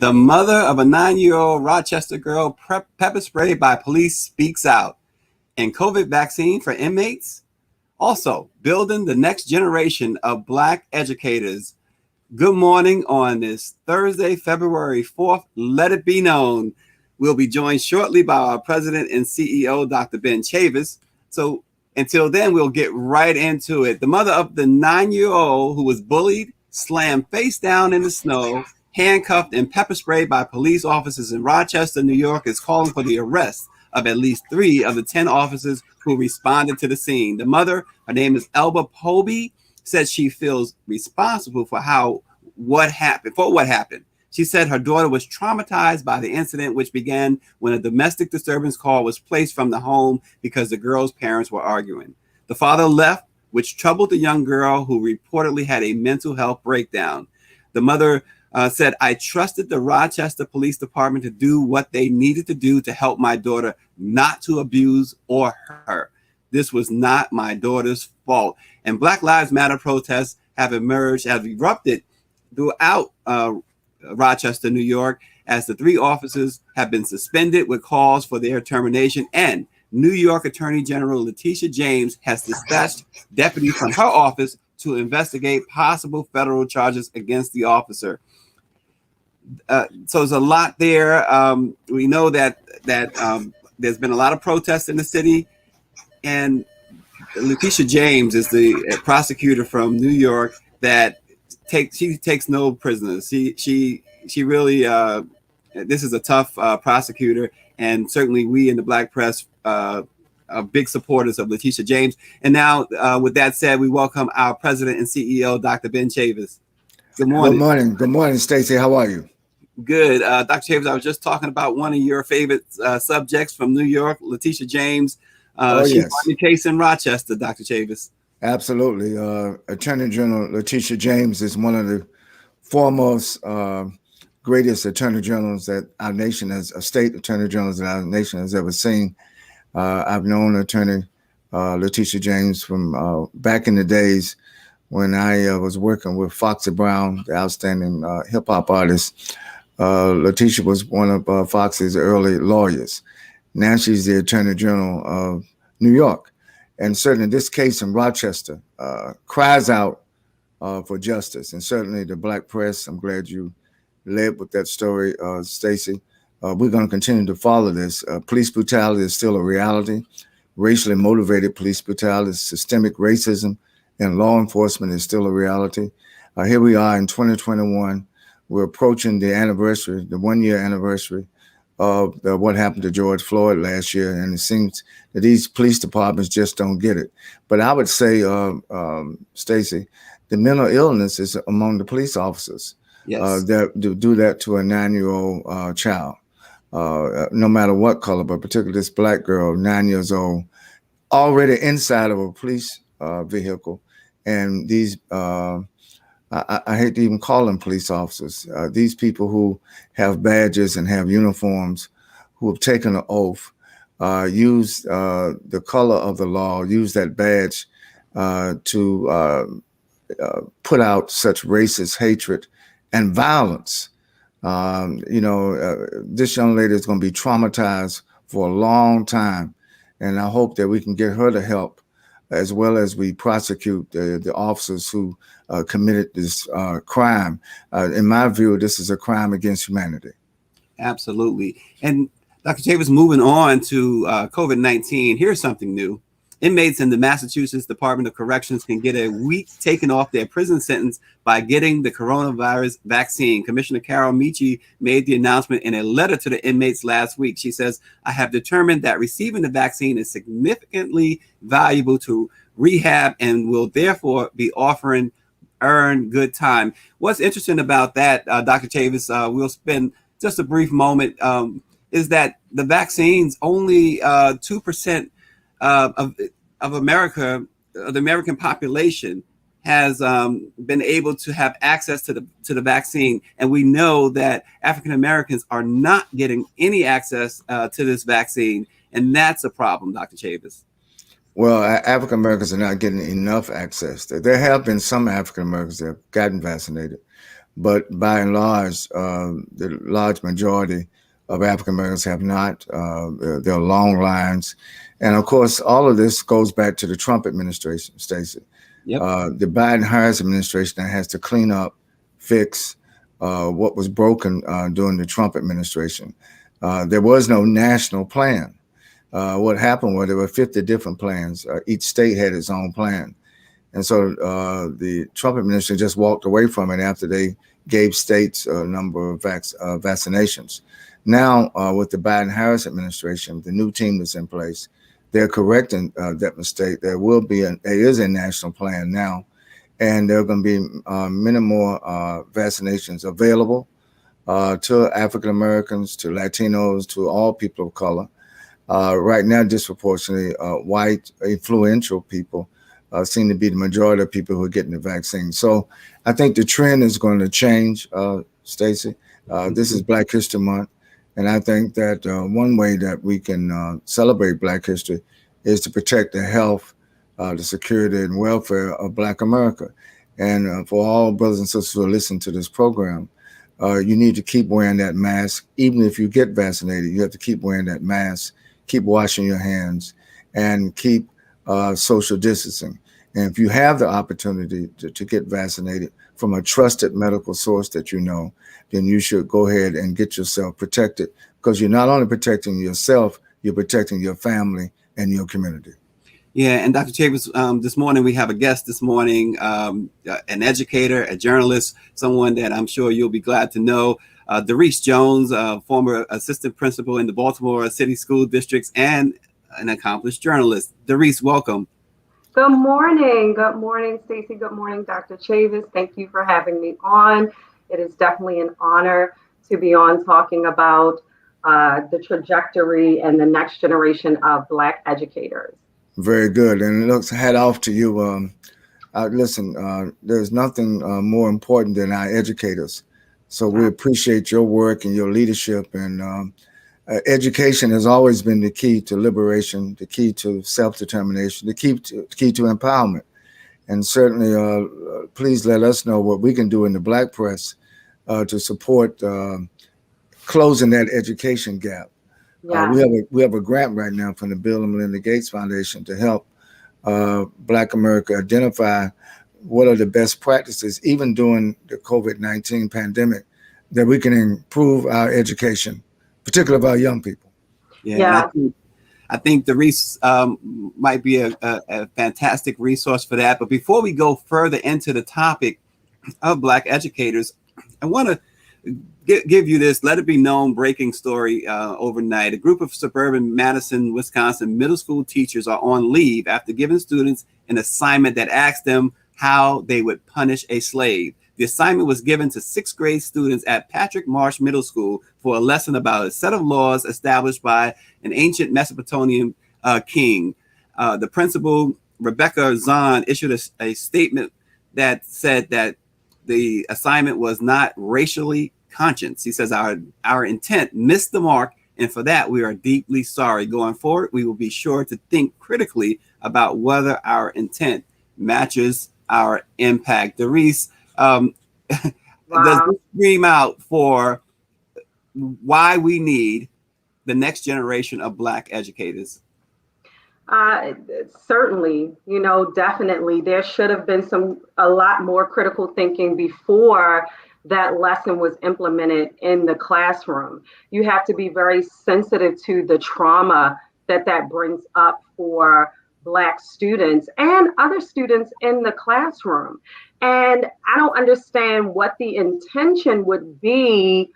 The mother of a 9-year-old Rochester girl pepper sprayed by police speaks out. And COVID vaccine for inmates? Also, building the next generation of Black educators. Good morning on this Thursday, February 4th. Let it be known. We'll be joined shortly by our president and CEO, Dr. Ben Chavis. So until then, we'll get right into it. The mother of the 9-year-old who was bullied, slammed face down in the snow, handcuffed and pepper sprayed by police officers in Rochester, New York, is calling for the arrest of at least 3 of the 10 officers who responded to the scene. The mother, her name is Elba Poby, said she feels responsible for what happened. She said her daughter was traumatized by the incident, which began when a domestic disturbance call was placed from the home because the girl's parents were arguing. The father left, which troubled the young girl, who reportedly had a mental health breakdown. The mother said, "I trusted the Rochester Police Department to do what they needed to do to help my daughter, not to abuse or hurt her. This was not my daughter's fault." And Black Lives Matter protests have erupted throughout Rochester, New York, as the 3 officers have been suspended with calls for their termination. And New York Attorney General Letitia James has dispatched deputies from her office to investigate possible federal charges against the officer. So there's a lot there. We know that there's been a lot of protests in the city, and Letitia James is the prosecutor from New York that takes no prisoners. She really this is a tough prosecutor, and certainly we in the Black press are big supporters of Letitia James. And now, with that said, we welcome our president and CEO, Dr. Ben Chavis. Good morning. Good morning. Good morning, Stacey. How are you? Good. Dr. Chavis, I was just talking about one of your favorite subjects from New York, Letitia James. She's yes. on the case in Rochester, Dr. Chavis. Absolutely. Attorney General Letitia James is one of the foremost, greatest attorney generals that our nation has, state attorney generals that our nation has ever seen. I've known Attorney Letitia James from back in the days when I was working with Foxy Brown, the outstanding hip hop artist. Letitia was one of Foxy's early lawyers. Now she's the Attorney General of New York. And certainly this case in Rochester cries out for justice. And certainly the Black press, I'm glad you led with that story, Stacey. We're going to continue to follow this. Police brutality is still a reality. Racially motivated police brutality, systemic racism in law enforcement is still a reality. Here we are in 2021. We're approaching the anniversary, the 1-year anniversary of what happened to George Floyd last year. And it seems that these police departments just don't get it. But I would say, Stacey, the mental illness is among the police officers. Yes. That do that to a 9-year-old child, no matter what color, but particularly this Black girl, 9 years old, already inside of a police vehicle. And these, I hate to even call them police officers, these people who have badges and have uniforms, who have taken an oath, use the color of the law, use that badge to put out such racist hatred and violence. This young lady is going to be traumatized for a long time. And I hope that we can get her the help, as well as we prosecute the officers who committed this crime. In my view, this is a crime against humanity. Absolutely. And Dr. Chavis, moving on to COVID-19, here's something new. Inmates in the Massachusetts Department of Corrections can get a week taken off their prison sentence by getting the coronavirus vaccine. Commissioner Carol Michi made the announcement in a letter to the inmates last week. She says, "I have determined that receiving the vaccine is significantly valuable to rehab and will therefore be offering earn good time." What's interesting about that, Dr. Chavis, we'll spend just a brief moment, is that the vaccines only 2% of America, the American population, has been able to have access to the vaccine, and we know that African Americans are not getting any access to this vaccine, and that's a problem, Dr. Chavis. Well, African Americans are not getting enough access. There have been some African Americans that have gotten vaccinated, but by and large, the large majority of African Americans have not. There are long lines. And of course, all of this goes back to the Trump administration, Stacey. Yep. The Biden-Harris administration has to clean up, fix what was broken during the Trump administration. There was no national plan. What happened was there were 50 different plans. Each state had its own plan. And so the Trump administration just walked away from it after they gave states a number of vaccinations. Now, with the Biden-Harris administration, the new team that's in place, they're correcting that mistake. There is a national plan now, and there are going to be many more vaccinations available to African Americans, to Latinos, to all people of color. Right now, disproportionately, white, influential people seem to be the majority of people who are getting the vaccine. So I think the trend is going to change, Stacey. This is Black History Month. And I think that one way that we can celebrate Black history is to protect the health, the security, and welfare of Black America. And for all brothers and sisters who are listening to this program, you need to keep wearing that mask. Even if you get vaccinated, you have to keep wearing that mask, keep washing your hands, and keep social distancing. And if you have the opportunity to get vaccinated from a trusted medical source that you know, then you should go ahead and get yourself protected, because you're not only protecting yourself, you're protecting your family and your community. Yeah, and Dr. Chavis, this morning we have a guest this morning, an educator, a journalist, someone that I'm sure you'll be glad to know, Darice Jones, former assistant principal in the Baltimore City School Districts and an accomplished journalist. Darice, welcome. Good morning. Good morning, Stacey. Good morning, Dr. Chavis. Thank you for having me on. It is definitely an honor to be on talking about the trajectory and the next generation of Black educators. Very good. And looks, hat off to you. Listen, there's nothing more important than our educators. So we appreciate your work and your leadership. And education has always been the key to liberation, the key to self-determination, the key to empowerment. And certainly, please let us know what we can do in the Black press to support closing that education gap. Yeah. We have a grant right now from the Bill and Melinda Gates Foundation to help Black America identify what are the best practices, even during the COVID-19 pandemic, that we can improve our education, particularly of our young people. Yeah. I think Darice might be a fantastic resource for that. But before we go further into the topic of Black educators, I want to give you this let it be known breaking story overnight. A group of suburban Madison, Wisconsin middle school teachers are on leave after giving students an assignment that asked them how they would punish a slave. The assignment was given to sixth grade students at Patrick Marsh Middle School for a lesson about a set of laws established by an ancient Mesopotamian king. The principal, Rebecca Zahn, issued a statement that said that the assignment was not racially conscious. He says our intent missed the mark, and for that we are deeply sorry. Going forward, we will be sure to think critically about whether our intent matches our impact. Darice, Wow. does this scream out for why we need the next generation of Black educators? Certainly, definitely there should have been a lot more critical thinking before that lesson was implemented in the classroom. You have to be very sensitive to the trauma that brings up for Black students and other students in the classroom. And I don't understand what the intention would be,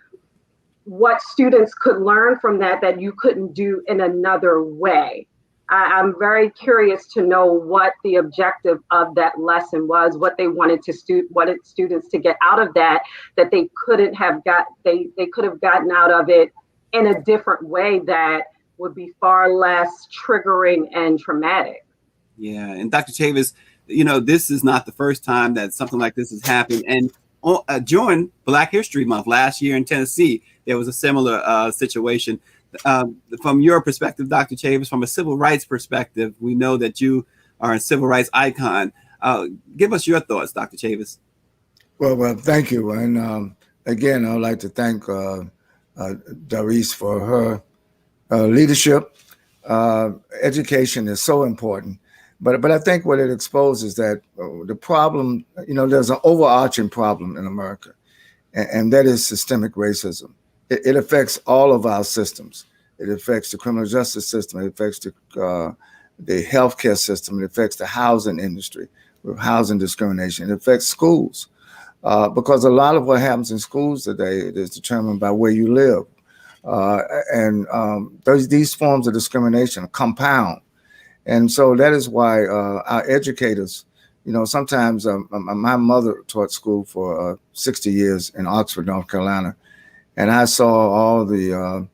what students could learn from that you couldn't do in another way. I'm very curious to know what the objective of that lesson was, what they wanted students to get out of that they couldn't have they could have gotten out of it in a different way that would be far less triggering and traumatic. Yeah, and Dr. Chavis, this is not the first time that something like this has happened. And during Black History Month last year in Tennessee, there was a similar situation. From your perspective, Dr. Chavis, from a civil rights perspective, we know that you are a civil rights icon. Give us your thoughts, Dr. Chavis. Well, thank you. And again, I'd like to thank Darice for her leadership. Education is so important, but I think what it exposes that the problem, there's an overarching problem in America, and that is systemic racism. It affects all of our systems. It affects the criminal justice system. It affects the healthcare system. It affects the housing industry with housing discrimination. It affects schools because a lot of what happens in schools today is determined by where you live. These forms of discrimination compound. And so that is why our educators, sometimes my mother taught school for 60 years in Oxford, North Carolina. And I saw all the,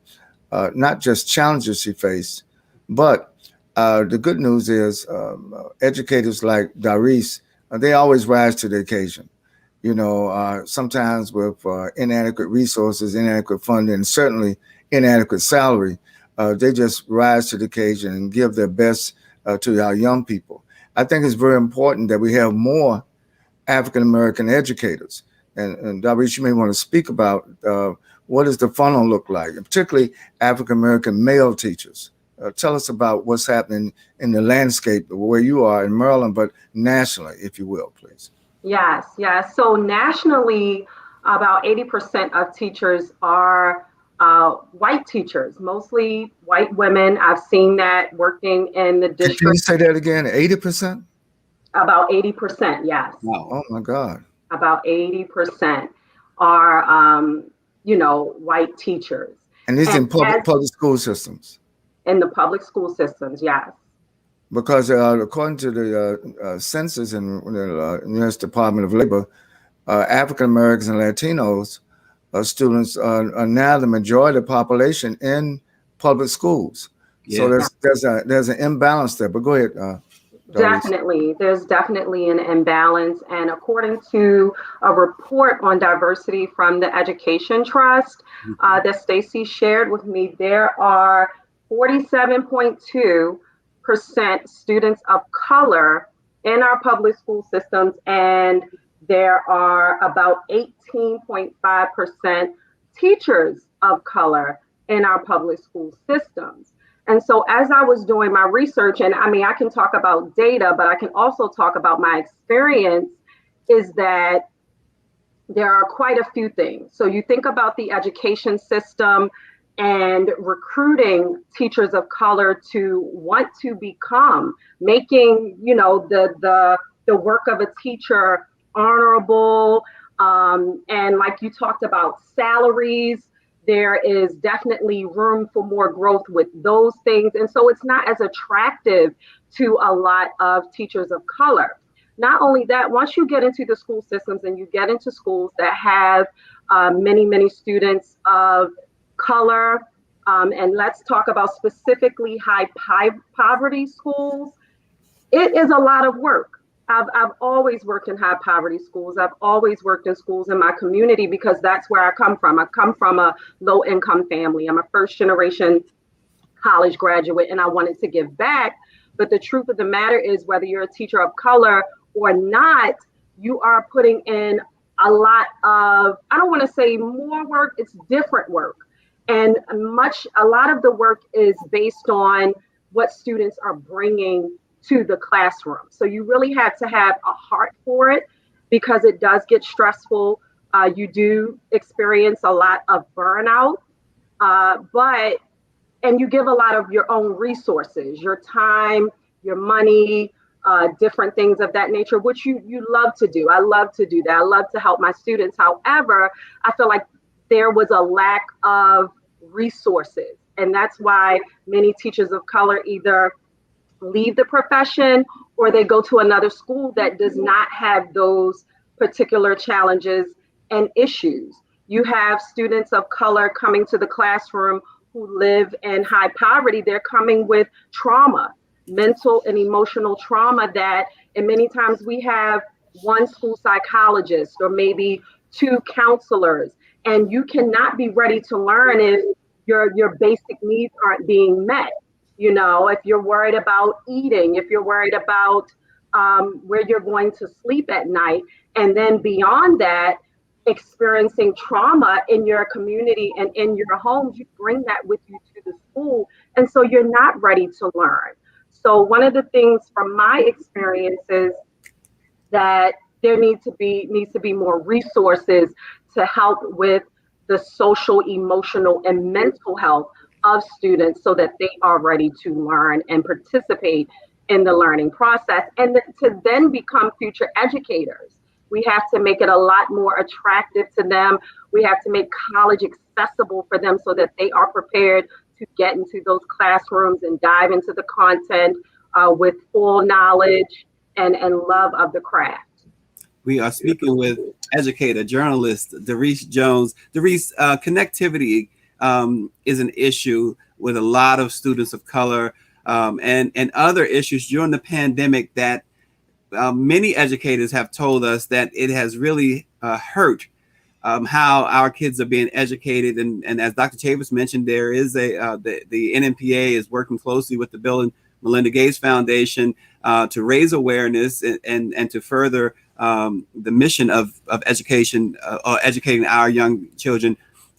not just challenges she faced, but the good news is educators like Darice, they always rise to the occasion. Sometimes with inadequate resources, inadequate funding, and certainly inadequate salary, they just rise to the occasion and give their best to our young people. I think it's very important that we have more African-American educators. And Darice, you may want to speak about what does the funnel look like, and particularly African-American male teachers. Tell us about what's happening in the landscape where you are in Maryland, but nationally, if you will, please. Yes. So nationally, about 80% of teachers are white teachers, mostly white women. I've seen that working in the district. Can you say that again? 80%? About 80%, yes. Wow. Oh my God. About 80% are, white teachers. And these in public school systems? In the public school systems, yes. Because according to the census in the U.S. Department of Labor, African Americans and Latinos students are now the majority of the population in public schools. Yeah. So there's an imbalance there. But go ahead. Definitely. There's definitely an imbalance. And according to a report on diversity from the Education Trust that Stacy shared with me, there are 47.2% students of color in our public school systems, and there are about 18.5% teachers of color in our public school systems. And so as I was doing my research, and I can talk about data, but I can also talk about my experience, is that there are quite a few things. So you think about the education system and recruiting teachers of color to want to become, making, the work of a teacher honorable. And like you talked about salaries, there is definitely room for more growth with those things. And so it's not as attractive to a lot of teachers of color. Not only that, once you get into the school systems and you get into schools that have many students of color, and let's talk about specifically high poverty schools, it is a lot of work. I've always worked in high poverty schools. I've always worked in schools in my community because that's where I come from. I come from a low income family. I'm a first generation college graduate, and I wanted to give back. But the truth of the matter is, whether you're a teacher of color or not, you are putting in a lot of, I don't want to say more work, it's different work. And a lot of the work is based on what students are bringing to the classroom. So you really have to have a heart for it because it does get stressful. You do experience a lot of burnout, and you give a lot of your own resources, your time, your money, different things of that nature, which you love to do. I love to do that. I love to help my students. However, I feel like there was a lack of resources. And that's why many teachers of color either leave the profession or they go to another school that does not have those particular challenges and issues. You have students of color coming to the classroom who live in high poverty. They're coming with trauma, mental and emotional trauma and many times we have one school psychologist or maybe two counselors, and you cannot be ready to learn if your basic needs aren't being met. If you're worried about eating, if you're worried about where you're going to sleep at night. And then beyond that, experiencing trauma in your community and in your homes, you bring that with you to the school. And so you're not ready to learn. So one of the things from my experiences that there needs to be more resources to help with the social, emotional, and mental health of students so that they are ready to learn and participate in the learning process and to then become future educators. We have to make it a lot more attractive to them. We have to make college accessible for them so that they are prepared to get into those classrooms and dive into the content with full knowledge and love of the craft. We are speaking with educator, journalist, Darice Jones. Darice, connectivity is an issue with a lot of students of color and other issues during the pandemic that many educators have told us that it has really hurt how our kids are being educated. And as Dr. Chavis mentioned, there is the NMPA is working closely with the Bill and Melinda Gates Foundation to raise awareness and to further the mission of education or educating our young children.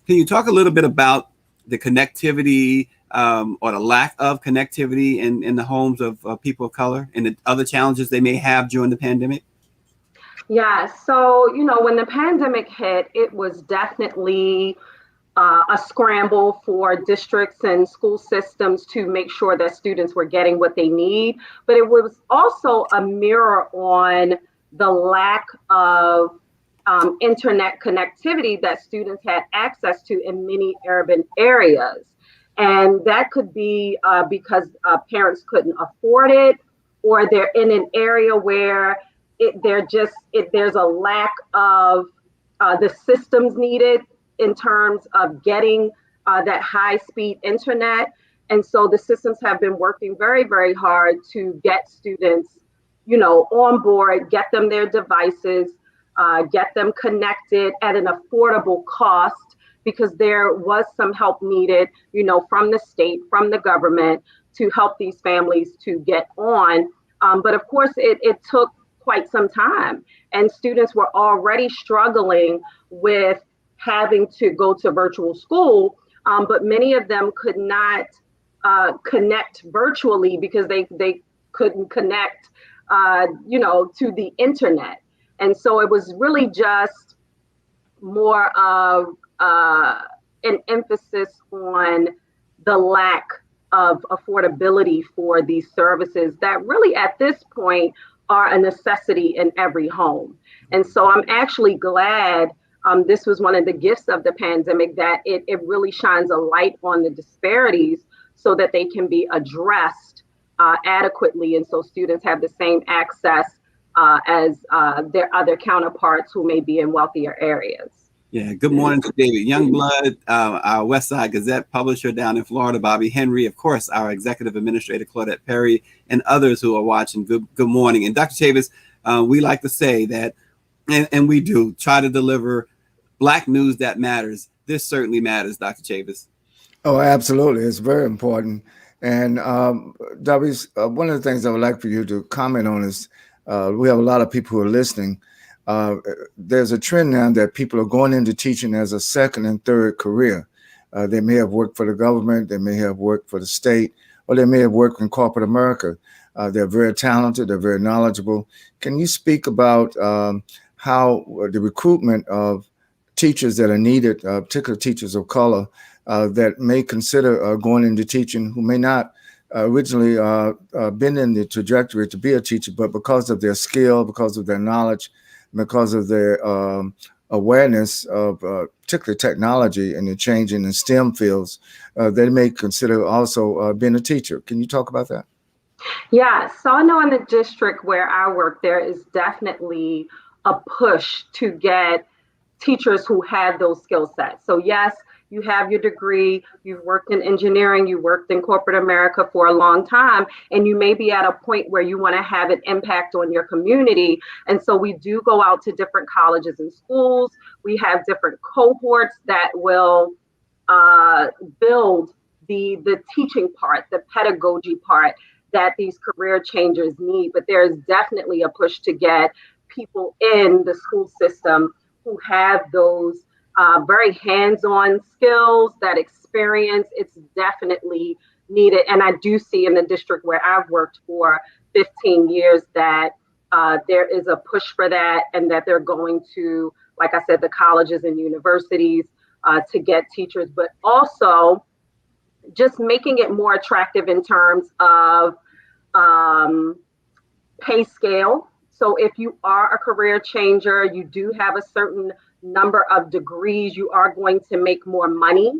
Can you talk a little bit about the connectivity or the lack of connectivity in the homes of people of color and the other challenges they may have during the pandemic? Yeah, so, when the pandemic hit, it was definitely a scramble for districts and school systems to make sure that students were getting what they need. But it was also a mirror on the lack of internet connectivity that students had access to in many urban areas. And that could be because parents couldn't afford it, or they're in an area where there's a lack of the systems needed in terms of getting that high speed internet. And so the systems have been working very, very hard to get students, on board, get them their devices, get them connected at an affordable cost, because there was some help needed, from the state, from the government to help these families to get on. But of course, it took quite some time, and students were already struggling with having to go to virtual school, but many of them could not connect virtually because they couldn't connect, to the internet. And so it was really just more of an emphasis on the lack of affordability for these services that really at this point are a necessity in every home. And so I'm actually glad this was one of the gifts of the pandemic, that it really shines a light on the disparities so that they can be addressed adequately. And so students have the same access as their other counterparts who may be in wealthier areas. Yeah, good morning to David Youngblood, our West Side Gazette publisher down in Florida, Bobby Henry, of course, our executive administrator, Claudette Perry, and others who are watching. Good morning. And Dr. Chavis, we like to say that, and we do, try to deliver Black news that matters. This certainly matters, Dr. Chavis. Oh, absolutely. It's very important. And Darice, one of the things I would like for you to comment on is we have a lot of people who are listening. There's a trend now that people are going into teaching as a second and third career. They may have worked for the government, they may have worked for the state, or they may have worked in corporate America. They're very talented, they're very knowledgeable. Can you speak about how the recruitment of teachers that are needed, particularly teachers of color, that may consider going into teaching, who may not originally been in the trajectory to be a teacher, but because of their skill, because of their knowledge, because of their awareness of particularly technology and the changing in STEM fields, they may consider also being a teacher. Can you talk about that? Yeah, so I know in the district where I work, there is definitely a push to get teachers who have those skill sets. So yes, you have your degree, you've worked in engineering, you worked in corporate America for a long time, and you may be at a point where you want to have an impact on your community. And so we do go out to different colleges and schools. We have different cohorts that will build the teaching part, the pedagogy part, that these career changers need. But there is definitely a push to get people in the school system who have those very hands-on skills, that experience. It's definitely needed. And I do see in the district where I've worked for 15 years that there is a push for that, and that they're going to, like I said, the colleges and universities to get teachers, but also just making it more attractive in terms of pay scale. So if you are a career changer, you do have a certain number of degrees, you are going to make more money.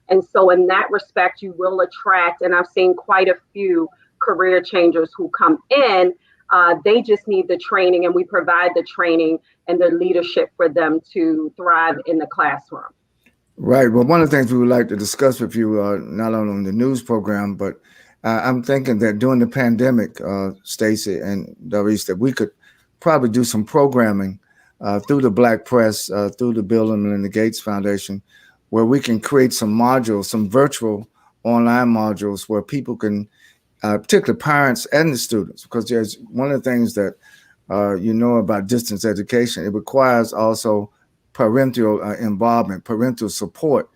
And so in that respect, you will attract, and I've seen quite a few career changers who come in. They just need the training, and we provide the training and the leadership for them to thrive in the classroom. Right. Well, one of the things we would like to discuss with you, not only on the news program, but I'm thinking that during the pandemic, Stacey and Darice, that we could probably do some programming through the Black Press, through the Bill and Melinda Gates Foundation, where we can create some modules, some virtual online modules where people can, particularly parents and the students, because there's one of the things that about distance education. It requires also parental involvement, parental support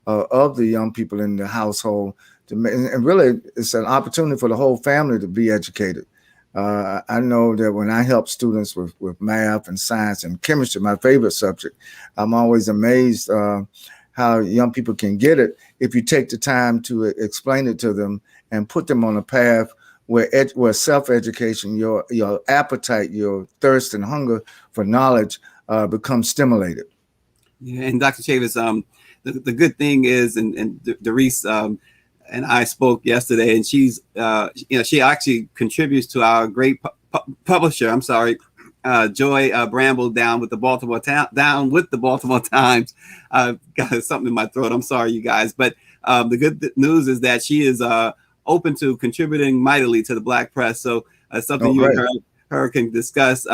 of the young people in the household. And really, it's an opportunity for the whole family to be educated. I know that when I help students with math and science and chemistry, my favorite subject, I'm always amazed how young people can get it if you take the time to explain it to them and put them on a path where self-education, your appetite, your thirst and hunger for knowledge becomes stimulated. Yeah, and Dr. Chavis, the good thing is, and Darice and I spoke yesterday, and she's, she actually contributes to our great publisher. I'm sorry, Joy Bramble down with the Baltimore Times. Got something in my throat. I'm sorry, you guys, but the good news is that she is open to contributing mightily to the Black Press. So something you and her can discuss.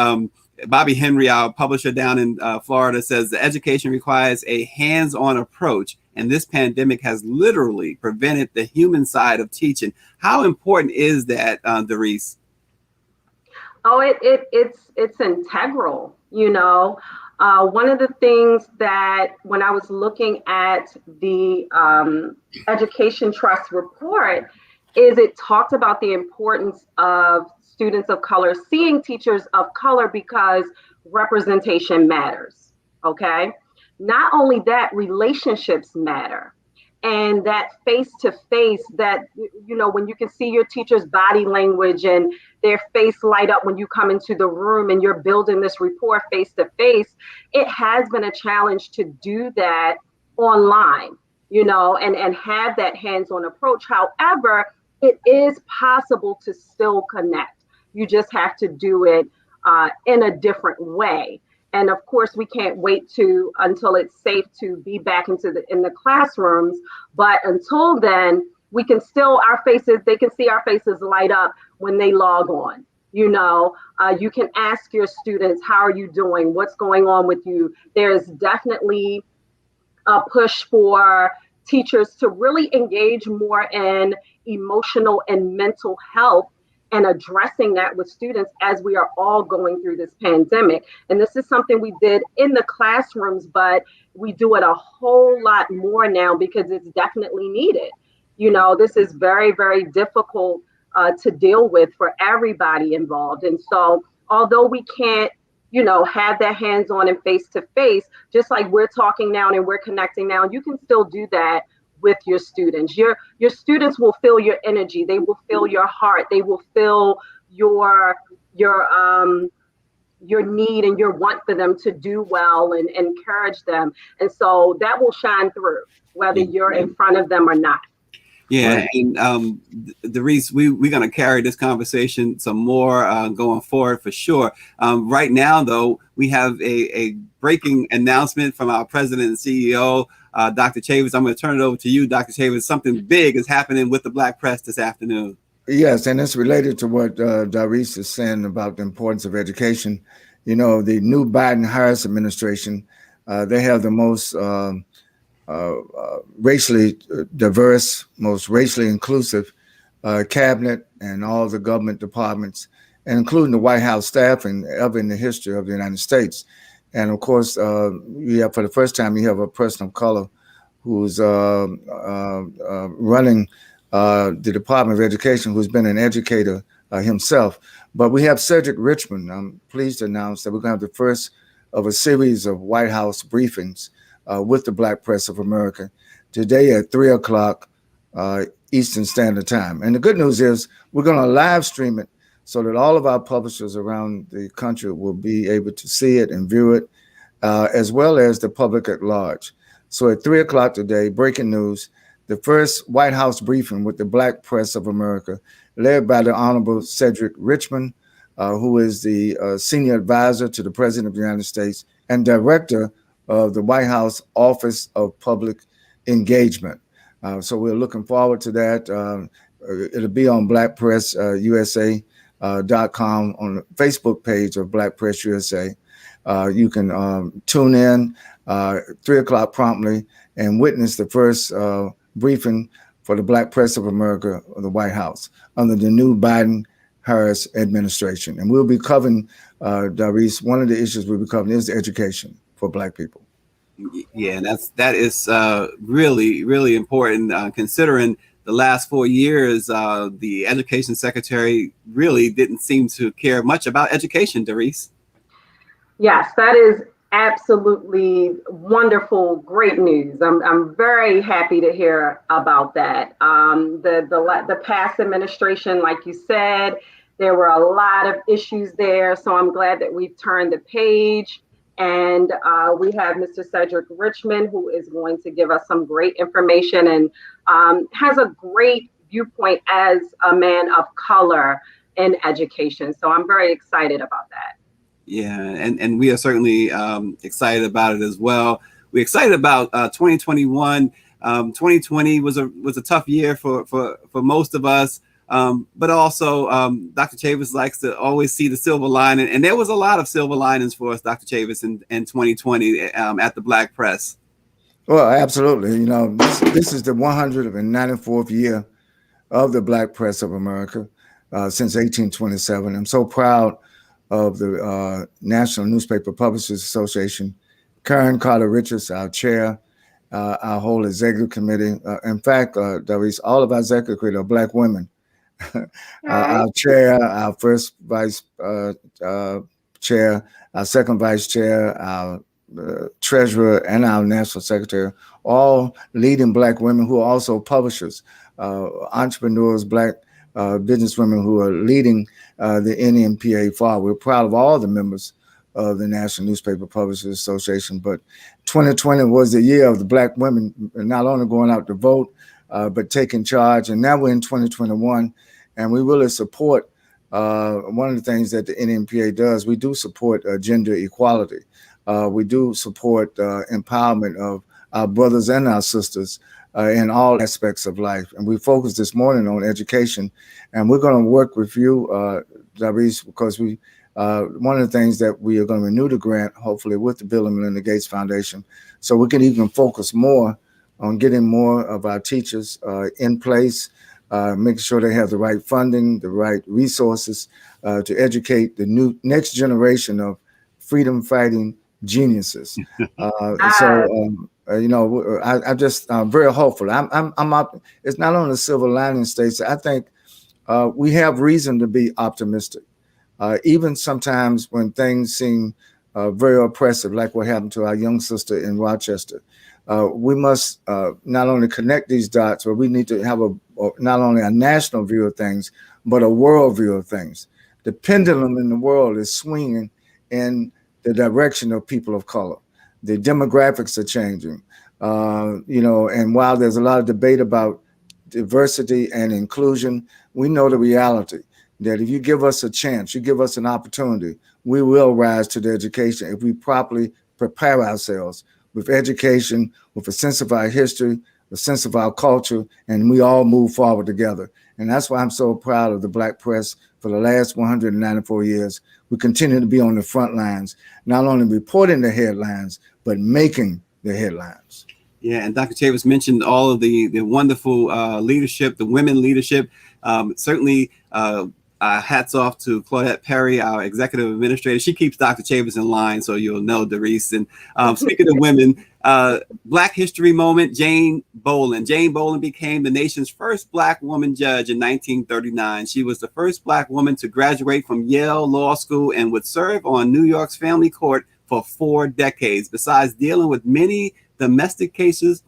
Bobby Henry, our publisher down in Florida, says the education requires a hands-on approach, and this pandemic has literally prevented the human side of teaching. How important is that, Darice? Oh, it's integral. One of the things that when I was looking at the Education Trust report is it talked about the importance of students of color seeing teachers of color because representation matters. Okay. Not only that, relationships matter. And that face-to-face, that, when you can see your teacher's body language and their face light up when you come into the room and you're building this rapport face-to-face, it has been a challenge to do that online, and have that hands-on approach. However, it is possible to still connect. You just have to do it in a different way. And of course, we can't wait until it's safe to be back in the classrooms. But until then, we can still, they can see our faces light up when they log on. You can ask your students, how are you doing? What's going on with you? There's definitely a push for teachers to really engage more in emotional and mental health and addressing that with students as we are all going through this pandemic. And this is something we did in the classrooms, but we do it a whole lot more now because it's definitely needed. This is very, very difficult to deal with for everybody involved. And so although we can't, have that hands-on and face-to-face, just like we're talking now and we're connecting now, you can still do that with your students. Your students will feel your energy. They will feel your heart. They will feel your need and your want for them to do well and encourage them. And so that will shine through whether you're in front of them or not. Yeah, right. And Darice, we're going to carry this conversation some more going forward for sure. Right now, though, we have a breaking announcement from our president and CEO, Dr. Chavis. I'm going to turn it over to you, Dr. Chavis. Something big is happening with the Black Press this afternoon. Yes, and it's related to what Darice is saying about the importance of education. The new Biden-Harris administration, they have the most racially diverse, most racially inclusive cabinet and all the government departments, and including the White House staff and ever in the history of the United States. And of course, you have, for the first time, you have a person of color who's running the Department of Education, who's been an educator himself. But we have Cedric Richmond. I'm pleased to announce that we're going to have the first of a series of White House briefings with the Black Press of America today at 3 o'clock Eastern Standard Time. And the good news is we're going to live stream it so that all of our publishers around the country will be able to see it and view it, as well as the public at large. So at 3 o'clock today, breaking news, the first White House briefing with the Black Press of America, led by the Honorable Cedric Richmond, who is the senior advisor to the President of the United States and director of the White House Office of Public Engagement. So we're looking forward to that. It'll be on blackpressusa.com on the Facebook page of Black Press USA. You can tune in 3 o'clock promptly and witness the first briefing for the Black Press of America of the White House under the new Biden-Harris administration. And we'll be covering, Darice, one of the issues we'll be covering is education for Black people. Yeah, that is really, really important, considering the last 4 years, the education secretary really didn't seem to care much about education, Darice. Yes, that is absolutely wonderful, great news. I'm very happy to hear about that. The past administration, like you said, there were a lot of issues there. So I'm glad that we've turned the page. And we have Mr. Cedric Richmond, who is going to give us some great information and has a great viewpoint as a man of color in education. So I'm very excited about that. Yeah, and we are certainly excited about it as well. We're excited about 2021. 2020 was a tough year for most of us. But also, Dr. Chavis likes to always see the silver lining. And there was a lot of silver linings for us, Dr. Chavis, in 2020 at the Black Press. Well, absolutely. You know, this is the 194th year of the Black Press of America since 1827. I'm so proud of the National Newspaper Publishers Association, Karen Carter Richards, our chair, our whole executive committee. In fact, Darice, all of our executive committee are Black women. Our chair, our first vice chair, our second vice chair, our treasurer, and our national secretary, all leading Black women who are also publishers, entrepreneurs, Black businesswomen who are leading the NNPA forward. We're proud of all the members of the National Newspaper Publishers Association, but 2020 was the year of the Black women, not only going out to vote, but taking charge. And now we're in 2021, and we really support one of the things that the NNPA does. We do support gender equality. We do support empowerment of our brothers and our sisters in all aspects of life. And we focused this morning on education, and we're going to work with you, Darice, because one of the things that we are going to renew the grant, hopefully with the Bill and Melinda Gates Foundation, so we can even focus more on getting more of our teachers in place, making sure they have the right funding, the right resources to educate the next generation of freedom-fighting geniuses. I'm just very hopeful. I'm up. It's not only the silver lining, Stacey. I think we have reason to be optimistic, even sometimes when things seem very oppressive, like what happened to our young sister in Rochester. We must not only connect these dots, but we need to have not only a national view of things, but a world view of things. The pendulum in the world is swinging in the direction of people of color. The demographics are changing, and while there's a lot of debate about diversity and inclusion, we know the reality that if you give us a chance, you give us an opportunity, we will rise to the education if we properly prepare ourselves with education, with a sense of our history, a sense of our culture, and we all move forward together. And that's why I'm so proud of the Black Press. For the last 194 years, we continue to be on the front lines, not only reporting the headlines, but making the headlines. Yeah, and Dr. Chavis mentioned all of the wonderful leadership, the women leadership. Certainly, hats off to Claudette Perry, our executive administrator. She keeps Dr. Chavis in line, so you'll know Darice. And speaking of women, Black History moment, Jane Bolin. Jane Bolin became the nation's first Black woman judge in 1939. She was the first Black woman to graduate from Yale Law School and would serve on New York's family court for 4 decades. Besides dealing with many domestic cases,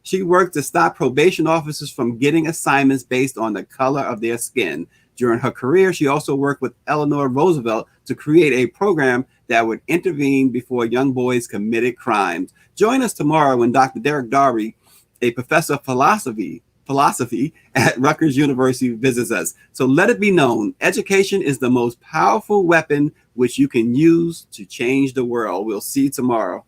she worked to stop probation officers from getting assignments based on the color of their skin. During her career, she also worked with Eleanor Roosevelt to create a program that would intervene before young boys committed crimes. Join us tomorrow when Dr. Derek Darby, a professor of philosophy at Rutgers University, visits us. So let it be known, education is the most powerful weapon which you can use to change the world. We'll see you tomorrow.